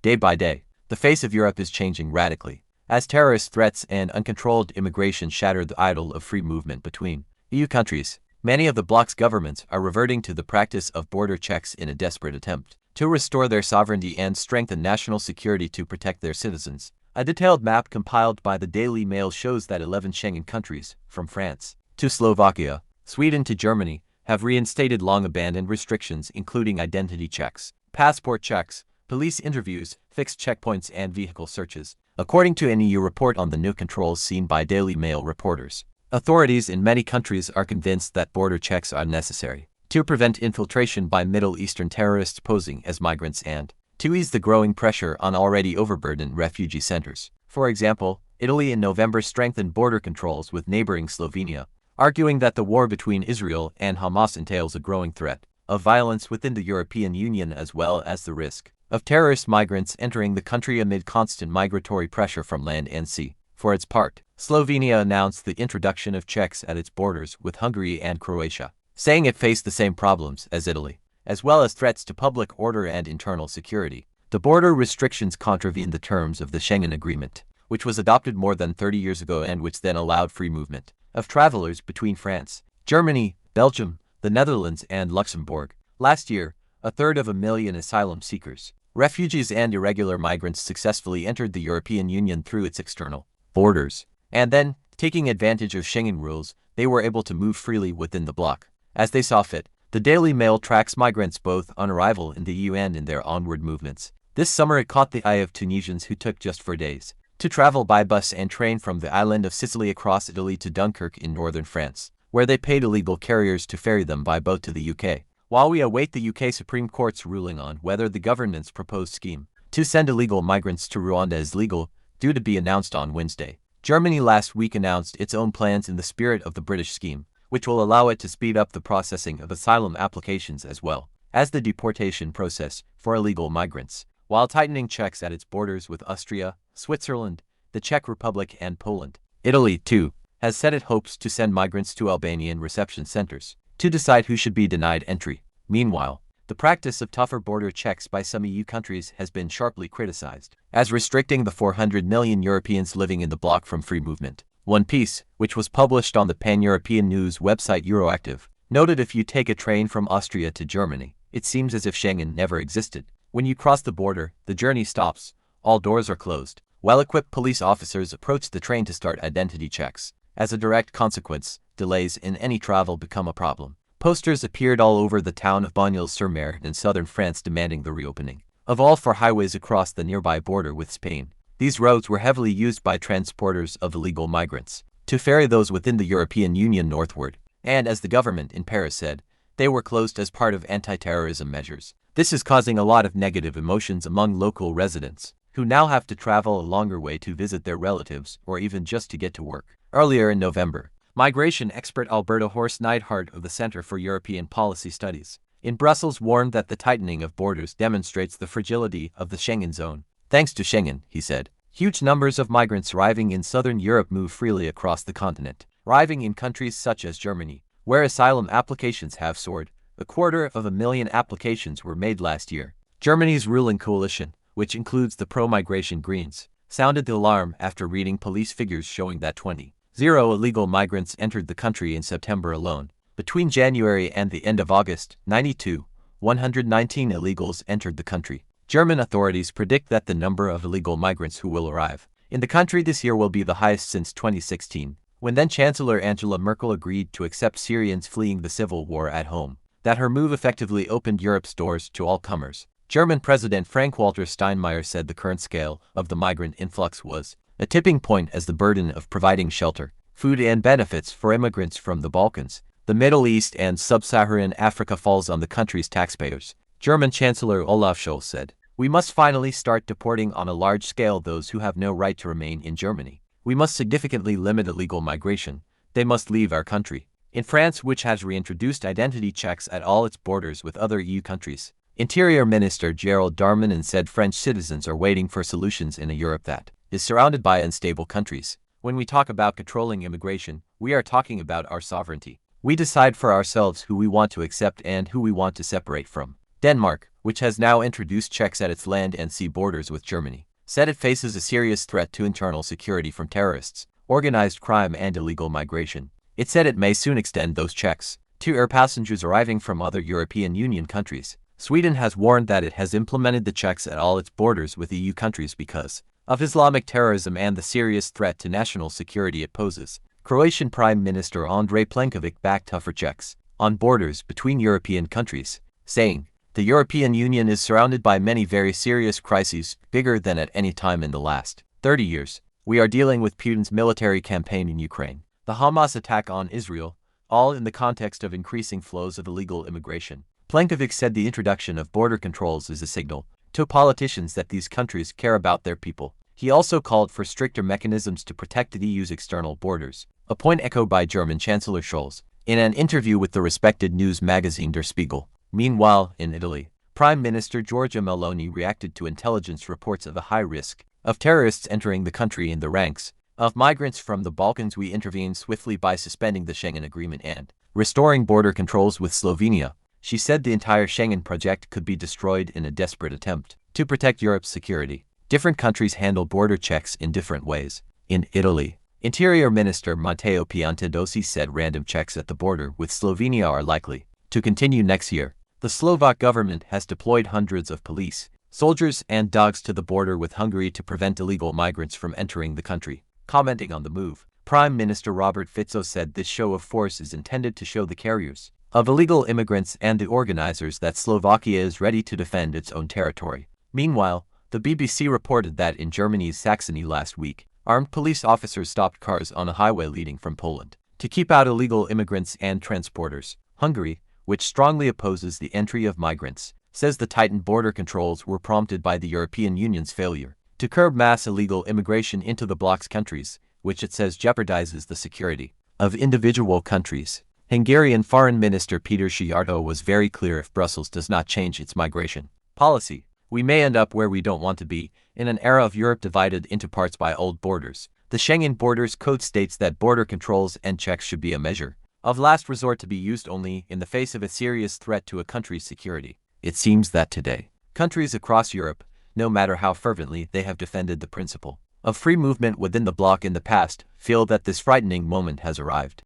Day by day, the face of Europe is changing radically, as terrorist threats and uncontrolled immigration shatter the idyll of free movement between EU countries. Many of the bloc's governments are reverting to the practice of border checks in a desperate attempt to restore their sovereignty and strengthen national security to protect their citizens. A detailed map compiled by the Daily Mail shows that 11 Schengen countries, from France to Slovakia, Sweden to Germany, have reinstated long-abandoned restrictions including identity checks, passport checks, police interviews, fixed checkpoints and vehicle searches, according to an EU report on the new controls seen by Daily Mail reporters. Authorities in many countries are convinced that border checks are necessary to prevent infiltration by Middle Eastern terrorists posing as migrants and to ease the growing pressure on already overburdened refugee centers. For example, Italy in November strengthened border controls with neighboring Slovenia, arguing that the war between Israel and Hamas entails a growing threat of violence within the European Union as well as the risk of terrorist migrants entering the country amid constant migratory pressure from land and sea. For its part, Slovenia announced the introduction of checks at its borders with Hungary and Croatia, saying it faced the same problems as Italy, as well as threats to public order and internal security. The border restrictions contravene the terms of the Schengen Agreement, which was adopted more than 30 years ago and which then allowed free movement of travelers between France, Germany, Belgium, the Netherlands and Luxembourg. Last year, 1/3 of asylum seekers, refugees and irregular migrants successfully entered the European Union through its external borders, and then, taking advantage of Schengen rules, they were able to move freely within the bloc, as they saw fit. The Daily Mail tracks migrants both on arrival in the EU and in their onward movements. This summer it caught the eye of Tunisians who took just 4 days to travel by bus and train from the island of Sicily across Italy to Dunkirk in northern France, where they paid illegal carriers to ferry them by boat to the UK. While we await the UK Supreme Court's ruling on whether the government's proposed scheme to send illegal migrants to Rwanda is legal, due to be announced on Wednesday, Germany last week announced its own plans in the spirit of the British scheme, which will allow it to speed up the processing of asylum applications as well as the deportation process for illegal migrants, while tightening checks at its borders with Austria, Switzerland, the Czech Republic and Poland. Italy, too, has said it hopes to send migrants to Albanian reception centers to decide who should be denied entry. Meanwhile, the practice of tougher border checks by some EU countries has been sharply criticized as restricting the 400 million Europeans living in the bloc from free movement. One piece, which was published on the pan-European news website Euroactiv, noted if you take a train from Austria to Germany, it seems as if Schengen never existed. When you cross the border, the journey stops, all doors are closed. Well-equipped police officers approach the train to start identity checks. As a direct consequence, delays in any travel become a problem. Posters appeared all over the town of Bagnols-sur-Mer in southern France demanding the reopening of all 4 highways across the nearby border with Spain. These roads were heavily used by transporters of illegal migrants to ferry those within the European Union northward, and as the government in Paris said, they were closed as part of anti-terrorism measures. This is causing a lot of negative emotions among local residents, who now have to travel a longer way to visit their relatives or even just to get to work. Earlier in November, migration expert Alberto Horst Neidhardt of the Center for European Policy Studies in Brussels warned that the tightening of borders demonstrates the fragility of the Schengen zone. Thanks to Schengen, he said, huge numbers of migrants arriving in southern Europe move freely across the continent, arriving in countries such as Germany, where asylum applications have soared. 250,000 applications were made last year. Germany's ruling coalition, which includes the pro-migration Greens, sounded the alarm after reading police figures showing that 20,000 illegal migrants entered the country in September alone. Between January and the end of August, 119 illegals entered the country. German authorities predict that the number of illegal migrants who will arrive in the country this year will be the highest since 2016, when then-Chancellor Angela Merkel agreed to accept Syrians fleeing the civil war at home. That her move effectively opened Europe's doors to all comers. German President Frank-Walter Steinmeier said the current scale of the migrant influx was a tipping point as the burden of providing shelter, food and benefits for immigrants from the Balkans, the Middle East and Sub-Saharan Africa falls on the country's taxpayers. German Chancellor Olaf Scholz said, "We must finally start deporting on a large scale those who have no right to remain in Germany. We must significantly limit illegal migration. They must leave our country." In France, which has reintroduced identity checks at all its borders with other EU countries, Interior Minister Gerald Darmanin said French citizens are waiting for solutions in a Europe that is surrounded by unstable countries. When we talk about controlling immigration, we are talking about our sovereignty. We decide for ourselves who we want to accept and who we want to separate from. Denmark, which has now introduced checks at its land and sea borders with Germany, said it faces a serious threat to internal security from terrorists, organized crime and illegal migration. It said it may soon extend those checks to air passengers arriving from other European Union countries. Sweden has warned that it has implemented the checks at all its borders with EU countries because of Islamic terrorism and the serious threat to national security it poses. Croatian Prime Minister Andrej Plenković backed tougher checks on borders between European countries, saying, "The European Union is surrounded by many very serious crises, bigger than at any time in the last 30 years. We are dealing with Putin's military campaign in Ukraine, the Hamas attack on Israel, all in the context of increasing flows of illegal immigration." Plenković said the introduction of border controls is a signal to politicians that these countries care about their people. He also called for stricter mechanisms to protect the EU's external borders, a point echoed by German Chancellor Scholz in an interview with the respected news magazine Der Spiegel. Meanwhile, in Italy, Prime Minister Giorgia Meloni reacted to intelligence reports of a high risk of terrorists entering the country. "In the ranks of migrants from the Balkans, we intervened swiftly by suspending the Schengen Agreement and restoring border controls with Slovenia." She said the entire Schengen project could be destroyed in a desperate attempt to protect Europe's security. Different countries handle border checks in different ways. In Italy, Interior Minister Matteo Piantedosi said random checks at the border with Slovenia are likely to continue next year. The Slovak government has deployed hundreds of police, soldiers and dogs to the border with Hungary to prevent illegal migrants from entering the country. Commenting on the move, Prime Minister Robert Fico said this show of force is intended to show the carriers of illegal immigrants and the organizers that Slovakia is ready to defend its own territory. Meanwhile, the BBC reported that in Germany's Saxony last week, armed police officers stopped cars on a highway leading from Poland to keep out illegal immigrants and transporters. Hungary, which strongly opposes the entry of migrants, says the tightened border controls were prompted by the European Union's failure to curb mass illegal immigration into the bloc's countries, which it says jeopardizes the security of individual countries. Hungarian Foreign Minister Peter Szijjártó was very clear: if Brussels does not change its migration policy, we may end up where we don't want to be, in an era of Europe divided into parts by old borders. The Schengen Borders Code states that border controls and checks should be a measure of last resort to be used only in the face of a serious threat to a country's security. It seems that today, countries across Europe, no matter how fervently they have defended the principle of free movement within the bloc in the past, feel that this frightening moment has arrived.